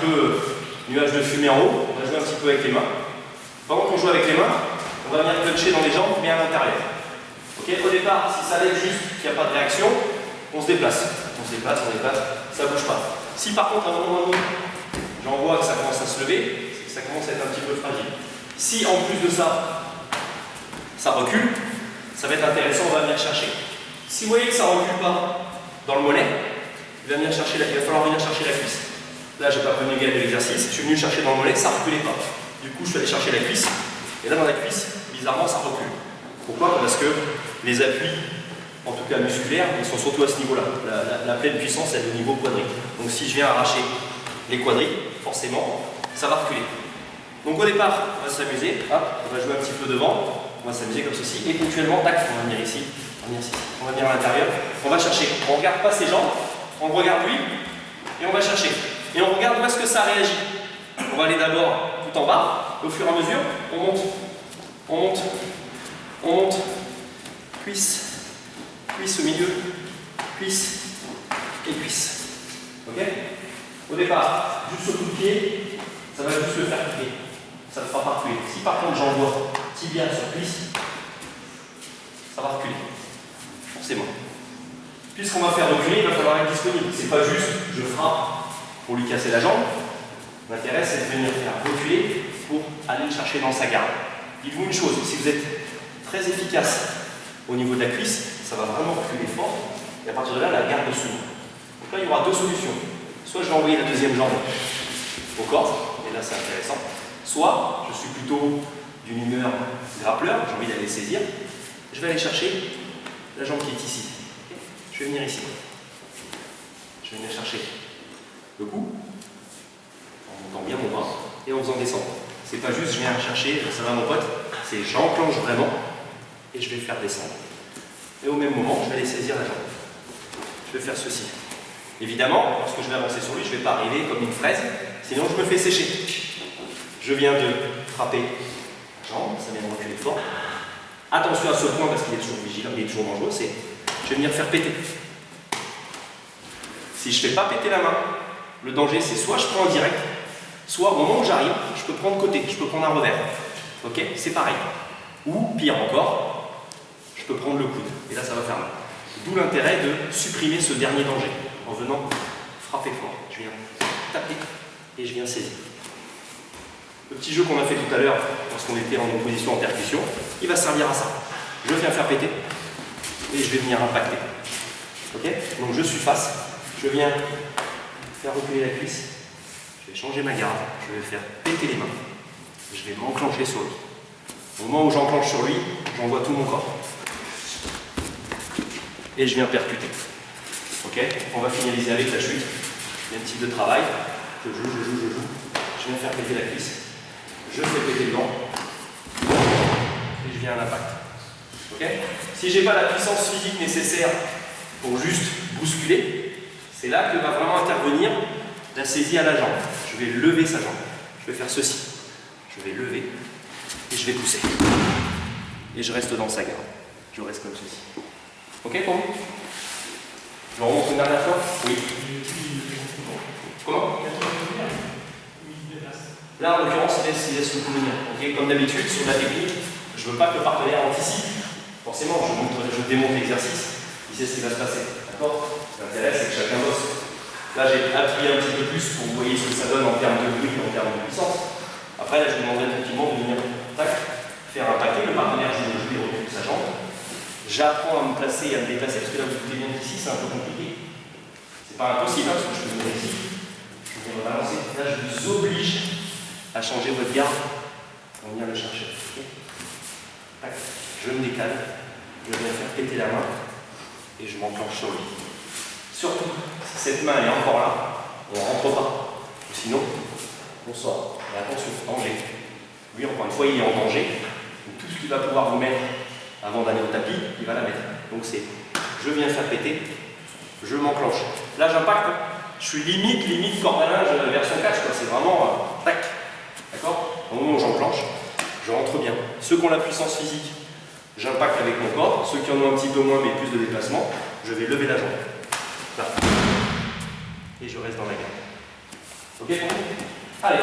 peu nuage de fumée en haut, on va jouer un petit peu avec les mains. Pendant qu'on joue avec les mains, on va venir puncher dans les jambes, mais à l'intérieur. Okay, au départ, si ça lève juste, qu'il n'y a pas de réaction, on se déplace. On se déplace, ça ne bouge pas. Si par contre, à un moment donné, j'en vois que ça commence à se lever, c'est que ça commence à être un petit peu fragile. Si en plus de ça, ça recule, ça va être intéressant, on va venir chercher. Si vous voyez que ça ne recule pas dans le mollet, il va falloir venir chercher la cuisse. Là, je n'ai pas pris de l'exercice, je suis venu chercher dans le mollet, ça ne reculait pas. Du coup, je suis allé chercher la cuisse, et là, dans la cuisse, bizarrement, ça recule. Pourquoi? Parce que les appuis, en tout cas musculaires, ils sont surtout à ce niveau-là. La pleine puissance, elle est au niveau quadrique. Donc, si je viens arracher les quadriques, forcément, ça va reculer. Donc, au départ, on va s'amuser, on va jouer un petit peu devant, on va s'amuser comme ceci, et ponctuellement, tac, on va venir ici, on va venir à l'intérieur, on va chercher. On ne regarde pas ses jambes, on le regarde lui, et on va chercher. Et on regarde où est-ce que ça réagit. On va aller d'abord tout en bas, au fur et à mesure, on monte, on monte, on monte, cuisse, cuisse au milieu, cuisse et cuisse. Ok? Au départ, juste au coup de pied, ça va juste le faire reculer. Ça ne fera pas reculer. Si par contre j'envoie tibia sur cuisse, ça va reculer. Forcément. Puisqu'on va faire reculer, il va falloir être disponible. C'est pas juste je frappe pour lui casser la jambe. L'intérêt, c'est de venir faire reculer pour aller le chercher dans sa garde. Dites-vous une chose, si vous êtes très efficace au niveau de la cuisse, ça va vraiment reculer fort, et à partir de là, la garde s'ouvre. Donc là, il y aura deux solutions. Soit je vais envoyer la deuxième jambe au corps, et là c'est intéressant. Soit, je suis plutôt d'une humeur grappleur, j'ai envie d'aller saisir, je vais aller chercher la jambe qui est ici. Okay, je vais venir ici. Je vais venir chercher le cou, en montant bien mon bras, et en faisant descendre. C'est pas juste je viens chercher, ça va mon pote, c'est j'enclenche vraiment, et je vais le faire descendre. Et au même moment, je vais aller saisir la jambe. Je vais faire ceci. Évidemment, lorsque je vais avancer sur lui, je ne vais pas arriver comme une fraise, sinon je me fais sécher. Je viens de frapper la jambe, ça vient de reculer fort. Attention à ce point parce qu'il est toujours vigilant, il est toujours dangereux, c'est je vais venir faire péter. Si je ne fais pas péter la main, le danger c'est soit je prends en direct, soit au moment où j'arrive, je peux prendre côté, je peux prendre un revers. Ok? C'est pareil. Ou pire encore, je peux prendre le coude. Et là ça va faire mal. D'où l'intérêt de supprimer ce dernier danger en venant frapper fort. Je viens taper et je viens saisir. Le petit jeu qu'on a fait tout à l'heure, lorsqu'on était en position en percussion, il va servir à ça. Je viens faire péter et je vais venir impacter. Ok? Donc je suis face, je viens faire reculer la cuisse, je vais changer ma garde, je vais faire péter les mains, je vais m'enclencher sur lui. Au moment où j'enclenche sur lui, j'envoie tout mon corps. Et je viens percuter. Ok? On va finaliser avec la chute. Même type de travail. Je joue. Je viens faire péter la cuisse. Je fais péter le dent. Et je viens à l'impact. Ok? Si je n'ai pas la puissance physique nécessaire pour juste bousculer, c'est là que va vraiment intervenir la saisie à la jambe. Je vais lever sa jambe. Je vais faire ceci. Je vais lever et je vais pousser. Et je reste dans sa garde. Je reste comme ceci. Ok pour vous? Je remonte une dernière fois? Oui. Comment? Là, en l'occurrence, il laisse le coup venir. Okay, comme d'habitude, sur la technique, je ne veux pas que le partenaire anticipe. Forcément, je démonte l'exercice, il sait ce qui va se passer. D'accord? L'intérêt, c'est que chacun bosse. Là, j'ai appuyé un petit peu plus pour que vous voyez ce que ça donne en termes de bruit, en termes de puissance. Après, là, je vous demanderai effectivement de venir faire impacter. Le partenaire, je vais recule sa jambe. J'apprends à me placer et à me déplacer, parce que là, vous doutez bien qu'ici, c'est un peu compliqué. C'est pas impossible, hein, parce que je peux venir ici. Je vais me balancer. Là, je vous oblige à changer votre garde pour venir le chercher. Okay. Tac. Je me décale, je viens faire péter la main et je m'enclenche sur lui. Surtout, si cette main est encore là, on ne rentre pas. Sinon, on sort. Et attention, danger. Lui, encore une fois, il est en danger. Donc, tout ce qu'il va pouvoir vous mettre avant d'aller au tapis, il va la mettre. Donc c'est, je viens faire péter, je m'enclenche. Là, j'impacte. Je suis limite corde à linge version catch. C'est vraiment tac. D'accord? Au moment où j'enclenche, je rentre bien. Ceux qui ont la puissance physique, j'impacte avec mon corps. Ceux qui en ont un petit peu moins mais plus de déplacement, je vais lever la jambe. Là. Et je reste dans la garde. Ok pour vous? Allez.